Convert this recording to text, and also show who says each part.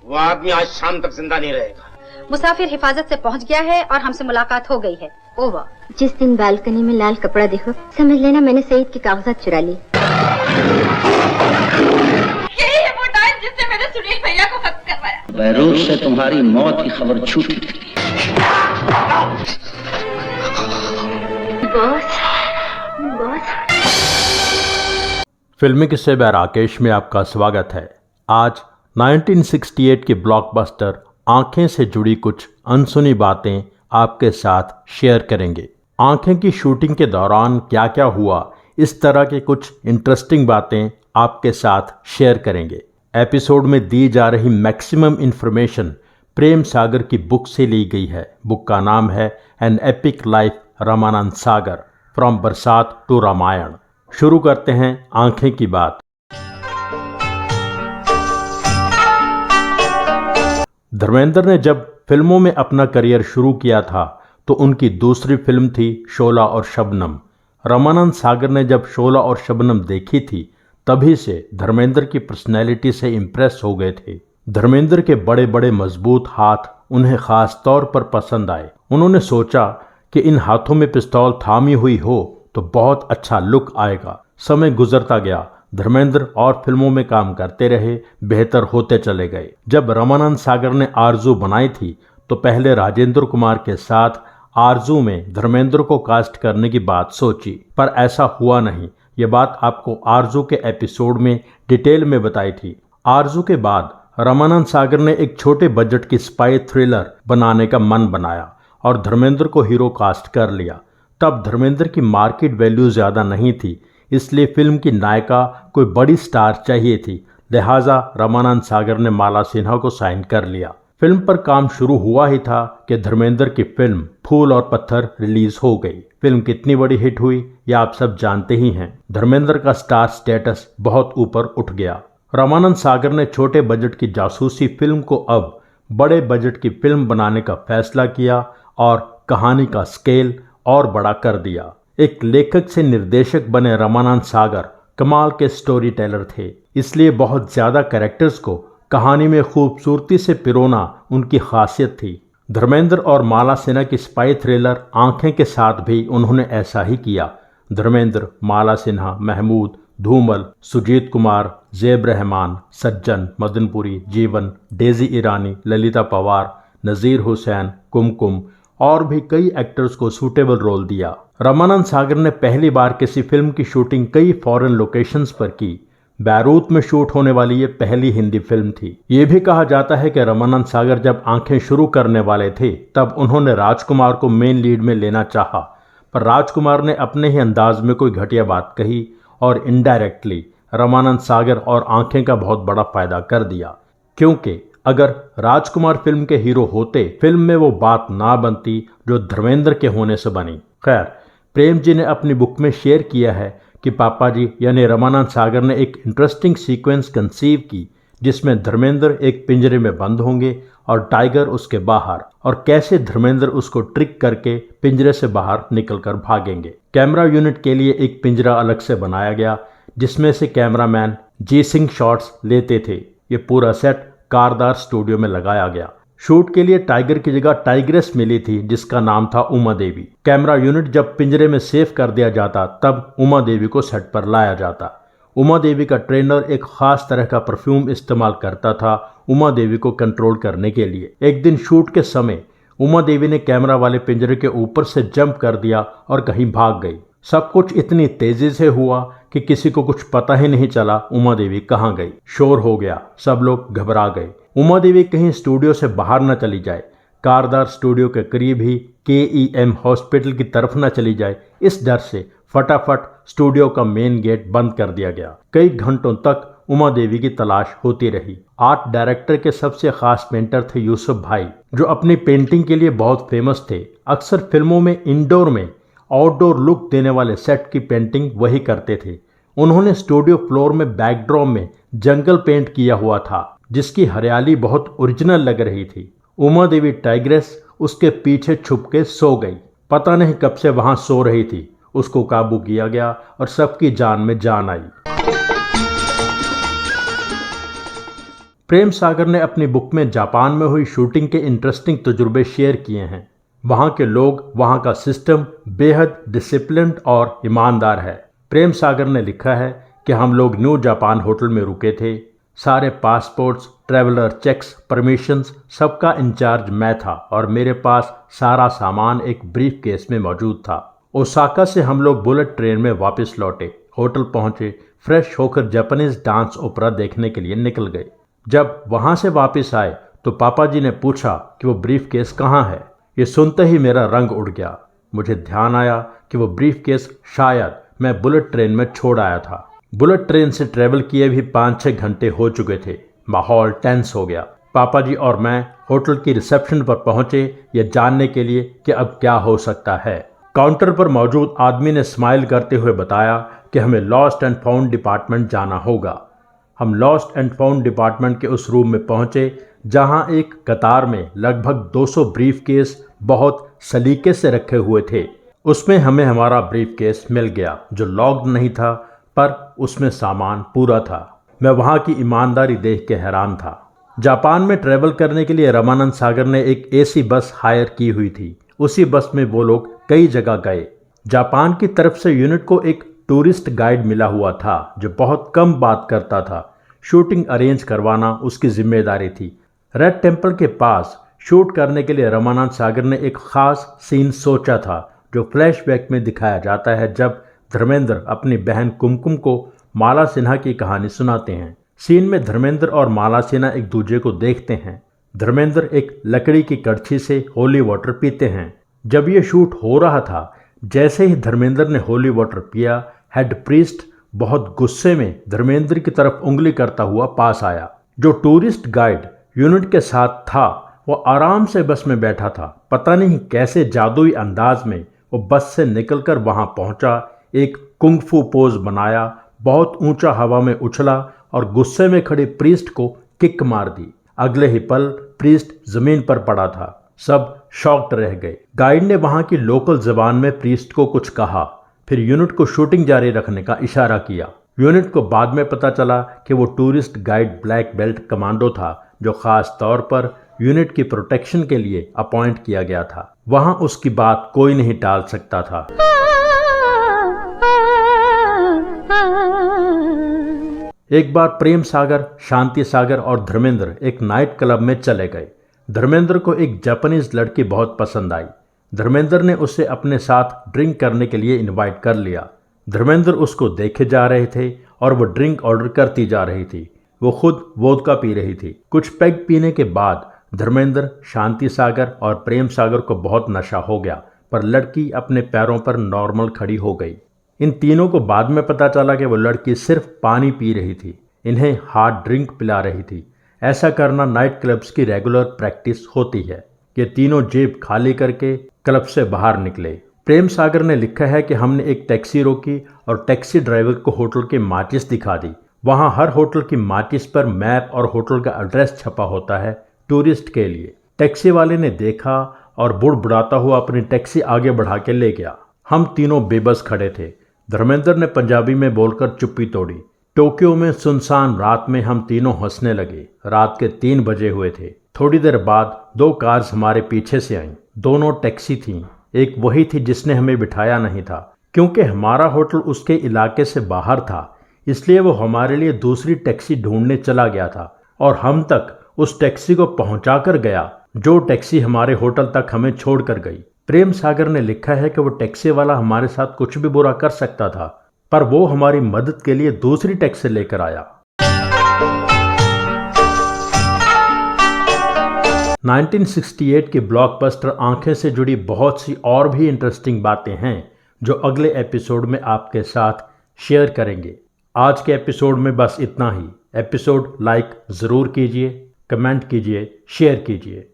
Speaker 1: वो आदमी आज शाम तक जिंदा नहीं रहेगा।
Speaker 2: मुसाफिर हिफाजत से पहुंच गया है और हमसे मुलाकात हो गई है। ओवर।
Speaker 3: जिस दिन बालकनी में लाल कपड़ा देखो समझ लेना मैंने सईद की कागजात चुरा ली।
Speaker 2: यही है वो डायल जिससे मैंने सुनील भैया को खत्म करवाया।
Speaker 4: बैरूत से तुम्हारी मौत की खबर छूटी थी।
Speaker 3: Boss, boss.
Speaker 5: फिल्मी किस्से बाय राकेश में आपका स्वागत है। आज 1968 की ब्लॉकबस्टर आंखें से जुड़ी कुछ अनसुनी बातें आपके साथ शेयर करेंगे। आंखें की शूटिंग के दौरान क्या क्या हुआ, इस तरह के कुछ इंटरेस्टिंग बातें आपके साथ शेयर करेंगे। एपिसोड में दी जा रही मैक्सिमम इंफॉर्मेशन प्रेम सागर की बुक से ली गई है। बुक का नाम है an epic life Ramanand Sagar from बरसात टू रामायण। शुरू करते हैं आंखें की बात। धर्मेंद्र ने जब फिल्मों में अपना करियर शुरू किया था तो उनकी दूसरी फिल्म थी शोला और शबनम। रामानंद सागर ने जब शोला और शबनम देखी थी तभी से धर्मेंद्र की पर्सनैलिटी से इम्प्रेस हो गए थे। धर्मेंद्र के बड़े बड़े मजबूत हाथ उन्हें खास तौर पर पसंद आए। उन्होंने सोचा कि इन हाथों में पिस्तौल थामी हुई हो तो बहुत अच्छा लुक आएगा। समय गुजरता गया, धर्मेंद्र और फिल्मों में काम करते रहे, बेहतर होते चले गए। जब रामानंद सागर ने आरजू बनाई थी तो पहले राजेंद्र कुमार के साथ आरजू में धर्मेंद्र को कास्ट करने की बात सोची, पर ऐसा हुआ नहीं। ये बात आपको आरजू के एपिसोड में डिटेल में बताई थी। आरजू के बाद रामानंद सागर ने एक छोटे बजट की स्पाई थ्रिलर बनाने का मन बनाया और धर्मेंद्र को हीरो कास्ट कर लिया। तब धर्मेंद्र की मार्केट वैल्यू ज़्यादा नहीं थी, इसलिए फिल्म की नायिका कोई बड़ी स्टार चाहिए थी। लिहाजा रामानंद सागर ने माला सिन्हा को साइन कर लिया। फिल्म पर काम शुरू हुआ ही था कि धर्मेंद्र की फिल्म फूल और पत्थर रिलीज हो गई। फिल्म कितनी बड़ी हिट हुई यह आप सब जानते ही हैं। धर्मेंद्र का स्टार स्टेटस बहुत ऊपर उठ गया। रामानंद सागर ने छोटे बजट की जासूसी फिल्म को अब बड़े बजट की फिल्म बनाने का फैसला किया और कहानी का स्केल और बड़ा कर दिया। एक लेखक से निर्देशक बने रामानंद सागर कमाल के स्टोरी टेलर थे, इसलिए बहुत ज़्यादा कैरेक्टर्स को कहानी में खूबसूरती से पिरोना उनकी खासियत थी। धर्मेंद्र और माला सिन्हा की स्पाई थ्रिलर आंखें के साथ भी उन्होंने ऐसा ही किया। धर्मेंद्र, माला सिन्हा, महमूद, धूमल, सुजीत कुमार, ज़ेब रहमान, सज्जन, मदनपुरी, जीवन, डेजी ईरानी, ललिता पवार, नज़ीर हुसैन, कुमकुम और भी कई एक्टर्स को सूटेबल रोल दिया। रामानंद सागर ने पहली बार किसी फिल्म की शूटिंग कई फॉरेन लोकेशंस पर की। बैरूत में शूट होने वाली ये पहली हिंदी फिल्म थी। ये भी कहा जाता है कि रामानंद सागर जब आंखें शुरू करने वाले थे तब उन्होंने राजकुमार को मेन लीड में लेना चाहा, पर राजकुमार ने अपने ही अंदाज में कोई घटिया बात कही और इनडायरेक्टली रामानंद सागर और आंखें का बहुत बड़ा फायदा कर दिया, क्योंकि अगर राजकुमार फिल्म के हीरो होते फिल्म में वो बात ना बनती जो धर्मेंद्र के होने से बनी। खैर, प्रेम जी ने अपनी बुक में शेयर किया है कि पापा जी यानी रामानंद सागर ने एक इंटरेस्टिंग सीक्वेंस कंसीव की जिसमें धर्मेंद्र एक पिंजरे में बंद होंगे और टाइगर उसके बाहर, और कैसे धर्मेंद्र उसको ट्रिक करके पिंजरे से बाहर निकलकर भागेंगे। कैमरा यूनिट के लिए एक पिंजरा अलग से बनाया गया जिसमें से कैमरामैन जी सिंह शॉट्स लेते थे। ये पूरा सेट कारदार स्टूडियो में लगाया गया। शूट के लिए टाइगर की जगह टाइग्रेस मिली थी जिसका नाम था उमा देवी। कैमरा यूनिट जब पिंजरे में सेव कर दिया जाता तब उमा देवी को सेट पर लाया जाता। उमा देवी का ट्रेनर एक खास तरह का परफ्यूम इस्तेमाल करता था उमा देवी को कंट्रोल करने के लिए। एक दिन शूट के समय उमा देवी ने कैमरा वाले पिंजरे के ऊपर से जंप कर दिया और कहीं भाग गई। सब कुछ इतनी तेजी से हुआ कि किसी को कुछ पता ही नहीं चला उमा देवी कहाँ गई। शोर हो गया, सब लोग घबरा गए। उमा देवी कहीं स्टूडियो से बाहर न चली जाए, कारदार स्टूडियो के करीब ही KEM हॉस्पिटल की तरफ न चली जाए, इस डर से फटाफट स्टूडियो का मेन गेट बंद कर दिया गया। कई घंटों तक उमा देवी की तलाश होती रही। आर्ट डायरेक्टर के सबसे खास पेंटर थे यूसुफ भाई, जो अपनी पेंटिंग के लिए बहुत फेमस थे। अक्सर फिल्मों में इंडोर में आउटडोर लुक देने वाले सेट की पेंटिंग वही करते थे। उन्होंने स्टूडियो फ्लोर में बैकड्रॉप में जंगल पेंट किया हुआ था जिसकी हरियाली बहुत ओरिजिनल लग रही थी। उमा देवी टाइग्रेस उसके पीछे छुप के सो गई। पता नहीं कब से वहां सो रही थी। उसको काबू किया गया और सबकी जान में जान आई। प्रेम सागर ने अपनी बुक में जापान में हुई शूटिंग के इंटरेस्टिंग तजुर्बे शेयर किए हैं। वहाँ के लोग, वहाँ का सिस्टम बेहद डिसिप्लिन्ड और ईमानदार है। प्रेम सागर ने लिखा है कि हम लोग न्यू जापान होटल में रुके थे। सारे पासपोर्ट्स, ट्रैवलर चेक्स, परमिशंस सबका इंचार्ज मैं था और मेरे पास सारा सामान एक ब्रीफ केस में मौजूद था। ओसाका से हम लोग बुलेट ट्रेन में वापस लौटे, होटल पहुंचे, फ्रेश होकर जापानीज डांस ओपेरा देखने के लिए निकल गए। जब वहां से वापस आए तो पापा जी ने पूछा कि वो ब्रीफ केस कहाँ है। ये सुनते ही मेरा रंग उड़ गया। मुझे ध्यान आया कि वो ब्रीफ केस शायद मैं बुलेट ट्रेन में छोड़ आया था। बुलेट ट्रेन से ट्रेवल किए भी 5-6 घंटे हो चुके थे। माहौल टेंस हो गया। पापा जी और मैं होटल की रिसेप्शन पर पहुंचे ये जानने के लिए कि अब क्या हो सकता है। काउंटर पर मौजूद आदमी ने स्माइल करते हुए बताया कि हमें लॉस्ट एंड फाउंड डिपार्टमेंट जाना होगा। हम लॉस्ट एंड फाउंड डिपार्टमेंट के उस रूम में पहुंचे जहां एक कतार में लगभग 200 ब्रीफ केस बहुत सलीके से रखे हुए थे। उसमें हमें हमारा ब्रीफ केस मिल गया जो लॉक्ड नहीं था, पर उसमें सामान पूरा था। मैं वहां की ईमानदारी देख के हैरान था। जापान में ट्रैवल करने के लिए रामानंद सागर ने एक एसी बस हायर की हुई थी। उसी बस में वो लोग कई जगह गए। जापान की तरफ से यूनिट को एक टूरिस्ट गाइड मिला हुआ था जो बहुत कम बात करता था। शूटिंग अरेंज करवाना उसकी जिम्मेदारी थी। रेड टेम्पल के पास शूट करने के लिए रामानंद सागर ने एक खास सीन सोचा था जो फ्लैशबैक में दिखाया जाता है जब धर्मेंद्र अपनी बहन कुमकुम को माला सिन्हा की कहानी सुनाते हैं। सीन में धर्मेंद्र और माला सिन्हा एक दूसरे को देखते हैं। धर्मेंद्र एक लकड़ी की कड़छी से होली वाटर पीते हैं। जब ये शूट हो रहा था, जैसे ही धर्मेंद्र ने होली वाटर पिया, हेड प्रीस्ट बहुत गुस्से में धर्मेंद्र की तरफ उंगली करता हुआ पास आया। जो टूरिस्ट गाइड यूनिट के साथ था वो आराम से बस में बैठा था। पता नहीं कैसे जादुई अंदाज में वो बस से निकलकर वहां पहुंचा, एक कुंग-फू पोज बनाया, बहुत ऊंचा हवा में उछला और गुस्से में खड़े प्रीस्ट को किक मार दी। अगले ही पल प्रीस्ट जमीन पर पड़ा था। सब शॉक्ड रह गए। गाइड ने वहां की लोकल जबान में प्रीस्ट को कुछ कहा, फिर यूनिट को शूटिंग जारी रखने का इशारा किया। यूनिट को बाद में पता चला कि वो tourist guide black belt commando था जो खास तौर पर यूनिट की प्रोटेक्शन के लिए अपॉइंट किया गया था। वहां उसकी बात कोई नहीं टाल सकता था। एक बार प्रेम सागर, शांति सागर और धर्मेंद्र एक नाइट क्लब में चले गए। धर्मेंद्र को एक जापानीज लड़की बहुत पसंद आई। धर्मेंद्र ने उसे अपने साथ ड्रिंक करने के लिए इनवाइट कर लिया। धर्मेंद्र उसको देखे जा रहे थे और वो ड्रिंक ऑर्डर करती जा रही थी। वो खुद वोदका पी रही थी। कुछ पैग पीने के बाद धर्मेंद्र, शांति सागर और प्रेम सागर को बहुत नशा हो गया, पर लड़की अपने पैरों पर नॉर्मल खड़ी हो गई। इन तीनों को बाद में पता चला कि वो लड़की सिर्फ पानी पी रही थी, इन्हें हार्ड ड्रिंक पिला रही थी। ऐसा करना नाइट क्लब्स की रेगुलर प्रैक्टिस होती है। ये तीनों जेब खाली करके क्लब से बाहर निकले। प्रेम सागर ने लिखा है कि हमने एक टैक्सी रोकी और टैक्सी ड्राइवर को होटल की माचिस दिखा दी। वहाँ हर होटल की माचिस पर मैप और होटल का एड्रेस छपा होता है टूरिस्ट के लिए। टैक्सी वाले ने देखा और बुड़बुड़ाता हुआ अपनी टैक्सी आगे बढ़ा के ले गया। हम तीनों बेबस खड़े थे। धर्मेंद्र ने पंजाबी में बोलकर चुप्पी तोड़ी। टोक्यो में सुनसान रात में हम तीनों हंसने लगे। रात के 3 बजे हुए थे। थोड़ी देर बाद 2 कार्स हमारे पीछे से आईं। दोनों टैक्सी थीं। एक वही थी जिसने हमें बिठाया नहीं था। क्योंकि हमारा होटल उसके इलाके से बाहर था, इसलिए वो हमारे लिए दूसरी टैक्सी ढूंढने चला गया था और हम तक उस टैक्सी को पहुंचा कर गया जो टैक्सी हमारे होटल तक हमें छोड़ कर गई। प्रेम सागर ने लिखा है कि वो टैक्सी वाला हमारे साथ कुछ भी बुरा कर सकता था, पर वो हमारी मदद के लिए दूसरी टैक्सी लेकर आया। 1968 की ब्लॉकबस्टर आंखें से जुड़ी बहुत सी और भी इंटरेस्टिंग बातें हैं जो अगले एपिसोड में आपके साथ शेयर करेंगे। आज के एपिसोड में बस इतना ही। एपिसोड लाइक ज़रूर कीजिए, कमेंट कीजिए, शेयर कीजिए।